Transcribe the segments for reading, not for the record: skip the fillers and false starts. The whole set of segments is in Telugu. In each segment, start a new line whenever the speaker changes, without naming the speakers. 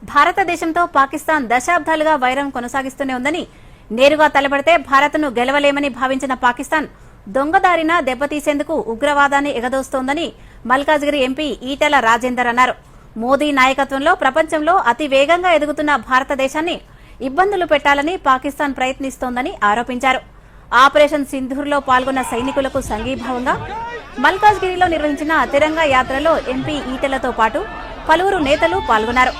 భారతదేశంతో పాకిస్తాన్ దశాబ్దాలుగా వైరం కొనసాగిస్తూనే ఉందని, నేరుగా తలపడితే భారత్ను గెలవలేమని భావించిన పాకిస్తాన్ దొంగదారిన దెబ్బతీసేందుకు ఉగ్రవాదాన్ని ఎగదోస్తోందని మల్కాజ్గిరి ఎంపీ ఈటెల రాజేందర్ అన్నారు. మోదీ నాయకత్వంలో ప్రపంచంలో అతి వేగంగా ఎదుగుతున్న భారతదేశాన్ని ఇబ్బందులు పెట్టాలని పాకిస్తాన్ ప్రయత్నిస్తోందని ఆరోపించారు. ఆపరేషన్ సింధూర్లో పాల్గొన్న సైనికులకు సంఘీభావంగా మల్కాజ్గిరిలో నిర్వహించిన తిరంగా యాత్రలో ఎంపీ ఈటెలతో పాటు పలువురు నేతలు పాల్గొన్నారు.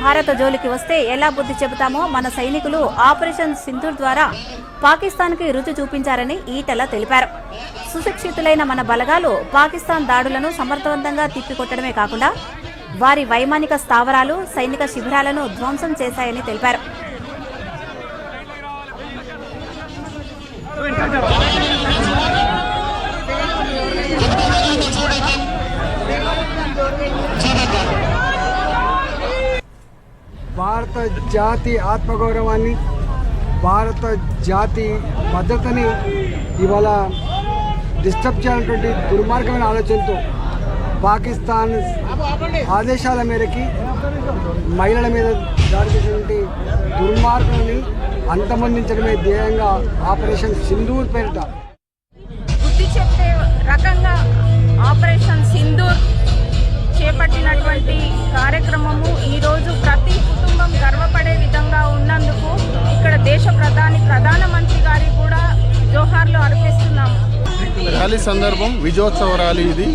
భారత జోలికి వస్తే ఎలా బుద్ధి చెబుతామో మన సైనికులు ఆపరేషన్ సింధూర్ ద్వారా పాకిస్తాన్కి రుచి చూపించారని ఈటెల తెలిపారు. సుశిక్షితులైన మన బలగాలు పాకిస్తాన్ దాడులను సమర్థవంతంగా తిప్పికొట్టడమే కాకుండా వారి వైమానిక స్థావరాలు, సైనిక శిబిరాలను ధ్వంసం చేశాయని తెలిపారు.
భారత జాతి ఆత్మగౌరవాన్ని, భారత జాతి భద్రతని ఇవాళ డిస్టర్బ్ చేయాలన్నటువంటి దుర్మార్గమైన ఆలోచనతో పాకిస్తాన్ ఆదేశాల మేరకి మహిళల మీద దాడి చేసినటువంటి దుర్మార్గులని అంతమొందించడమే ధ్యేయంగా ఆపరేషన్ సింధూర్ పేరిట
బుద్ధి చెప్పే రకంగా ఆపరేషన్ సింధూర్ చేపట్టినటువంటి కార్యక్రమము ఈరోజు ప్రతి కుటుంబం గర్వపడే విధంగా ఉన్నందుకు ఇక్కడ దేశ ప్రధానమంత్రి గారికి కూడా జోహార్లు అర్పిస్తున్నాము.
ర్యాలీ సందర్భం విజయోత్సవ ర్యాలీ. ఇది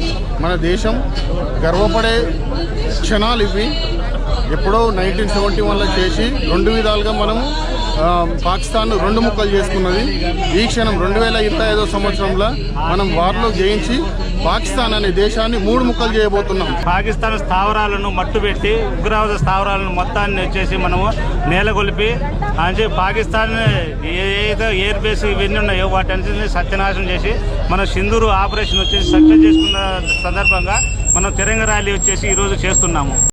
మన దేశం గర్వపడే క్షణాలు ఇవి. ఎప్పుడో 1971లో చేసి 2 విధాలుగా మనం పాకిస్తాన్ను 2 ముక్కలు చేసుకున్నది. ఈ క్షణం 2025 సంవత్సరంలో మనం వార్లో జయించి పాకిస్తాన్ అనే దేశాన్ని 3 ముక్కలు చేయబోతున్నాం.
పాకిస్తాన్ స్థావరాలను మట్టుబెట్టి ఉగ్రవాద స్థావరాలను మొత్తాన్ని వచ్చేసి మనము నేలగొలిపి అంటే పాకిస్తాన్ ఏదో ఎయిర్ బేస్ ఇవన్నీ ఉన్నాయో వాటన్నిటిని సత్యనాశనం చేసి మన సింధూరు ఆపరేషన్ వచ్చేసి సక్సెస్ చేసుకున్న సందర్భంగా మనం తిరంగ ర్యాలీ వచ్చేసి ఈరోజు చేస్తున్నాము.